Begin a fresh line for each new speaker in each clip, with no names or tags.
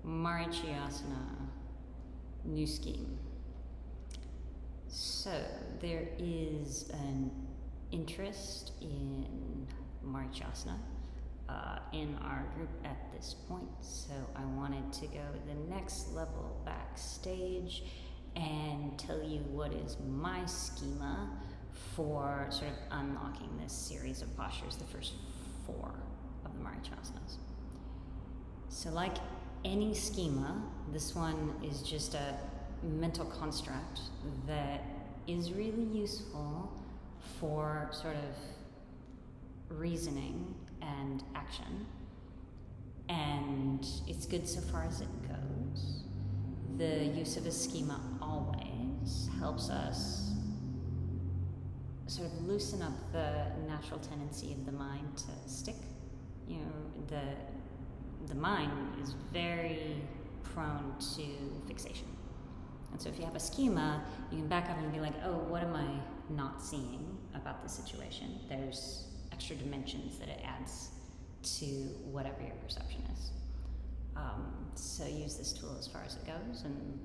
Marichyasana, new scheme. So there is an interest in Marichyasana in our group at this point, so I wanted to go the next level backstage and tell you what is my schema for sort of unlocking this series of postures, the first 4 of the Marichyasanas. So like any schema, this one is just a mental construct that is really useful for sort of reasoning and action, and it's good so far as it goes. The use of a schema always helps us sort of loosen up the natural tendency of the mind to stick. You know, the mind is very prone to fixation. And so if you have a schema, you can back up and be like, oh, what am I not seeing about the situation? There's extra dimensions that it adds to whatever your perception is. So use this tool as far as it goes and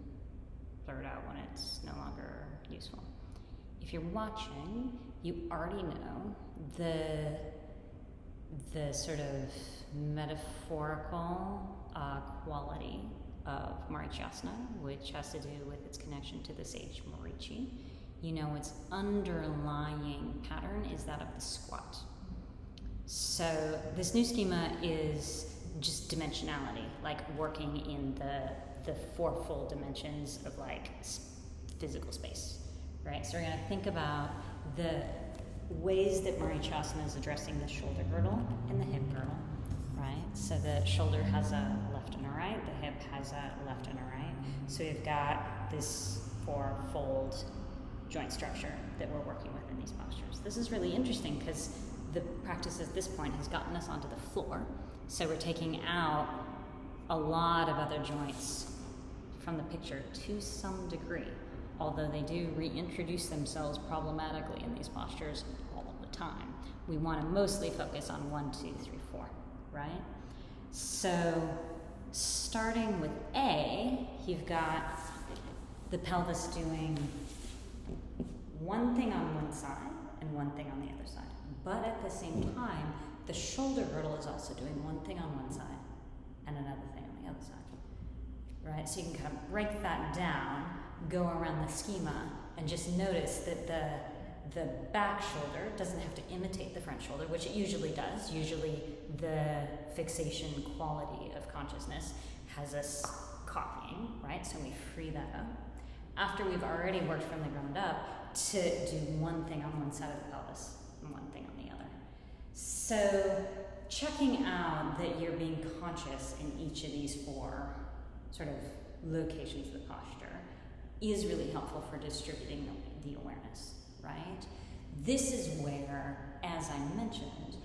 blur it out when it's no longer useful. If you're watching, you already know the sort of metaphorical quality of Marichyasana, which has to do with its connection to the sage Marichi. You know, its underlying pattern is that of the squat. So this new schema is just dimensionality, like working in the 4-fold dimensions of like physical space, right? So we're going to think about the ways that Marichyasana is addressing the shoulder girdle and the hip girdle, right? So the shoulder has a left and a right, the hip has a left and a right. So we've got this 4-fold joint structure that we're working with in these postures. This is really interesting because the practice at this point has gotten us onto the floor. So we're taking out a lot of other joints from the picture to some degree, although they do reintroduce themselves problematically in these postures all of the time. We want to mostly focus on 1, 2, 3, 4, right? So starting with A, you've got the pelvis doing one thing on one side and one thing on the other side. But at the same time, the shoulder girdle is also doing one thing on one side and another thing on the other side, right? So you can kind of break that down, go around the schema, and just notice that the back shoulder doesn't have to imitate the front shoulder, which it usually does. Usually the fixation quality of consciousness has us copying, right? So we free that up. After we've already worked from the ground up to do one thing on one side of the pelvis and one thing on the other. So checking out that you're being conscious in each of these 4 sort of locations of the posture is really helpful for distributing the awareness, right? This is where, as I mentioned,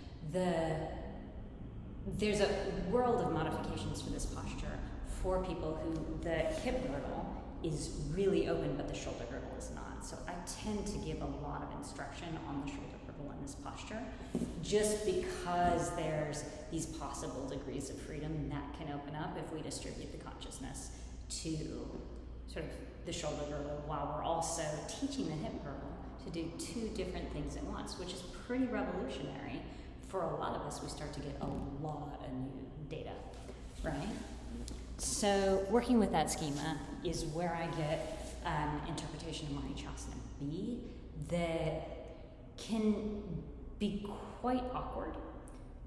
there's a world of modifications for this posture for people who the hip girdle is really open but the shoulder girdle is not. So I tend to give a lot of instruction on the shoulder girdle in this posture just because there's these possible degrees of freedom that can open up if we distribute the consciousness to sort of the shoulder girdle while we're also teaching the hip girdle to do 2 different things at once, which is pretty revolutionary. For a lot of us, we start to get a lot of new data, right? So working with that schema is where I get interpretation of Marichyasana B that can be quite awkward,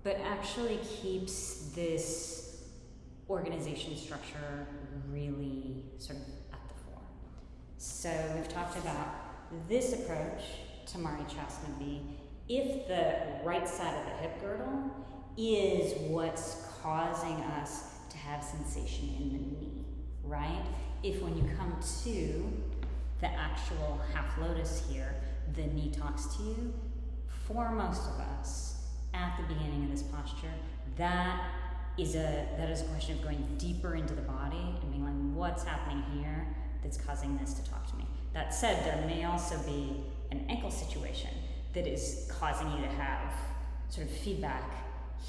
but actually keeps this organization structure really sort of at the fore. So we've talked about this approach to Marichyasana B. If the right side of the hip girdle is what's causing us to have sensation in the knee, right? If when you come to the actual half lotus here, the knee talks to you, for most of us at the beginning of this posture, that is a question of going deeper into the body and being like, what's happening here that's causing this to talk to me? That said, there may also be an ankle situation that is causing you to have sort of feedback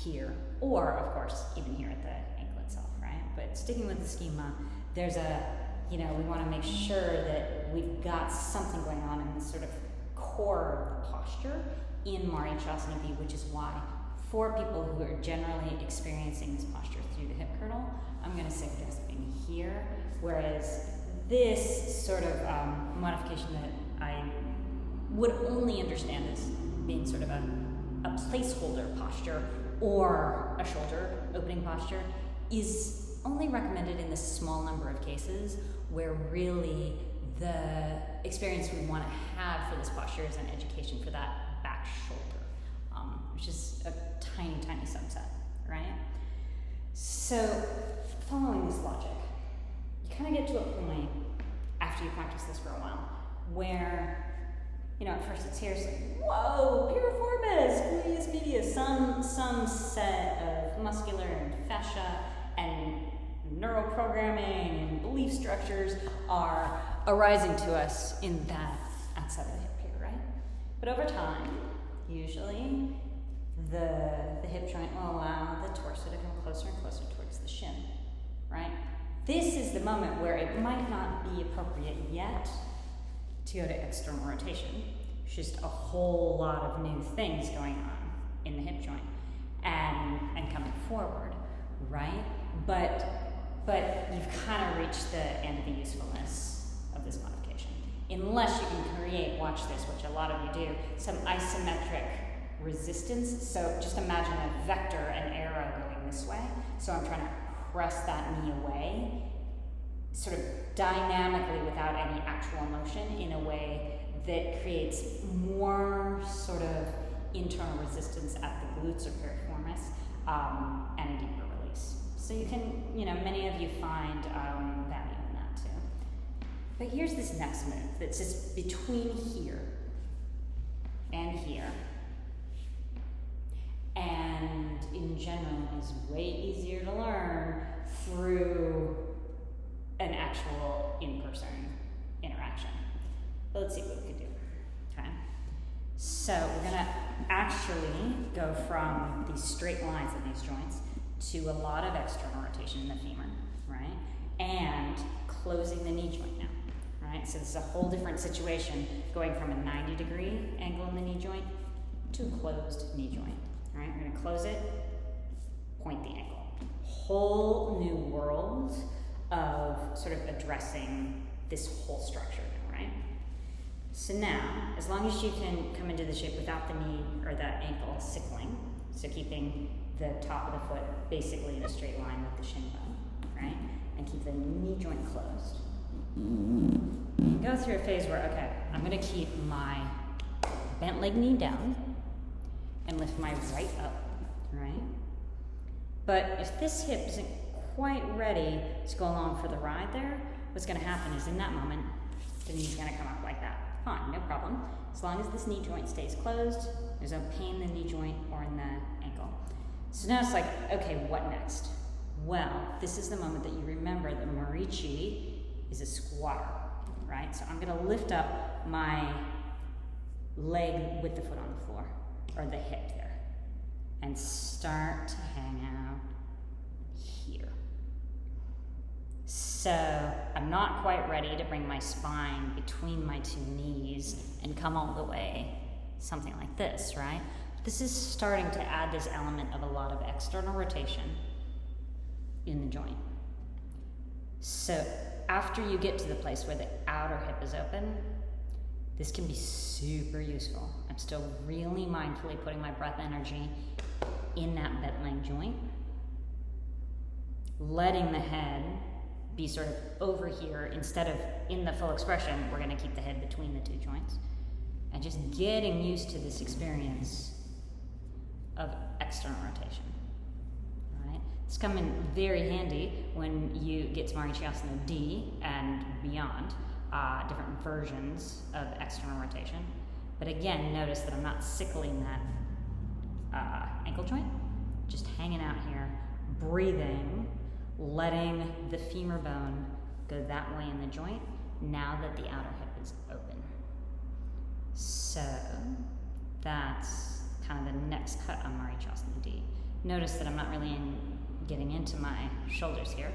here, or of course, even here at the ankle itself, right? But but sticking with the schema, there's a, we want to make sure that we've got something going on in this sort of core of the posture in Marichyasana B, which is why for people who are generally experiencing this posture through the hip girdle, I'm going to suggest being here, whereas this sort of modification that I would only understand as being sort of a placeholder posture or a shoulder opening posture is only recommended in this small number of cases where really the experience we want to have for this posture is an education for that back shoulder, which is a tiny, tiny subset, right? So following this logic, you kind of get to a point after you practice this for a while where, at first it's here, it's like, whoa, piriformis, gluteus medius, some set of muscular and fascia and neuroprogramming and belief structures are arising to us in that outside of the hip here, right? But over time, usually, the hip joint will allow the torso to come closer and closer towards the shin, right? This is the moment where it might not be appropriate yet to go to external rotation. It's just a whole lot of new things going on in the hip joint and coming forward, right? But you've kind of reached the end of the usefulness of this modification. Unless you can create, watch this, which a lot of you do, some isometric resistance. So just imagine a vector, an arrow going this way. So I'm trying to press that knee away, sort of dynamically without any actual motion in a way that creates more sort of internal resistance at the glutes or piriformis and a deeper release. So you can, many of you find value in that too. But here's this next move that sits between here and here, and in general is way easier to learn through an actual in-person interaction. But let's see what we can do, okay? So we're gonna actually go from these straight lines in these joints to a lot of external rotation in the femur, right? And closing the knee joint now, right? So this is a whole different situation going from a 90-degree angle in the knee joint to a closed knee joint, right? We're gonna close it, point the ankle. Whole new world of sort of addressing this whole structure, right? So now, as long as you can come into the shape without the knee or the ankle sickling, so keeping the top of the foot basically in a straight line with the shin bone, right? And keep the knee joint closed. You go through a phase where, okay, I'm gonna keep my bent leg knee down and lift my right up, right? But if this hip isn't quite ready to go along for the ride there, what's gonna happen is in that moment, the knee's gonna come up like that. Fine, no problem. As long as this knee joint stays closed, there's no pain in the knee joint or in the ankle. So now it's like, okay, what next? Well, this is the moment that you remember that Marichi is a squatter, right? So I'm gonna lift up my leg with the foot on the floor, or the hip there, and start to hang out here. So I'm not quite ready to bring my spine between my two knees and come all the way, something like this, right? This is starting to add this element of a lot of external rotation in the joint. So after you get to the place where the outer hip is open, this can be super useful. I'm still really mindfully putting my breath energy in that bent leg joint, letting the head be sort of over here instead of in the full expression. We're going to keep the head between the two joints, and just getting used to this experience of external rotation. All right, it's come in very handy when you get to Marichyasana D and beyond, different versions of external rotation. But again, notice that I'm not sickling that ankle joint, just hanging out here, breathing, letting the femur bone go that way in the joint now that the outer hip is open. So that's kind of the next cut on Marichyasana D. Notice that I'm not really getting into my shoulders here.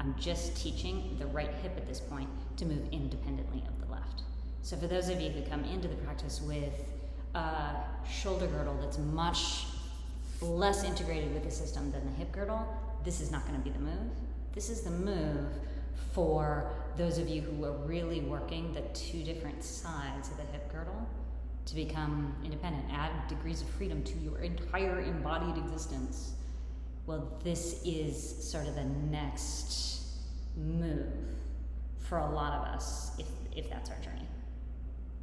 I'm just teaching the right hip at this point to move independently of the left. So for those of you who come into the practice with a shoulder girdle that's much less integrated with the system than the hip girdle, this is not going to be the move. This is the move for those of you who are really working the two different sides of the hip girdle to become independent, add degrees of freedom to your entire embodied existence. Well, this is sort of the next move for a lot of us, if that's our journey.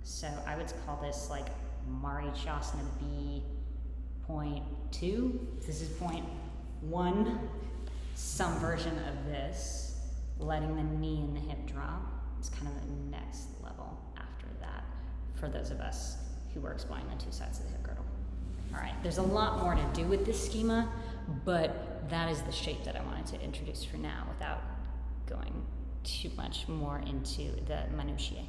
So I would call this like Marichyasana B .2. This is .1. Some version of this, letting the knee and the hip drop. It's kind of the next level after that for those of us who are exploring the two sides of the hip girdle. All right, there's a lot more to do with this schema, but that is the shape that I wanted to introduce for now without going too much more into the minutiae.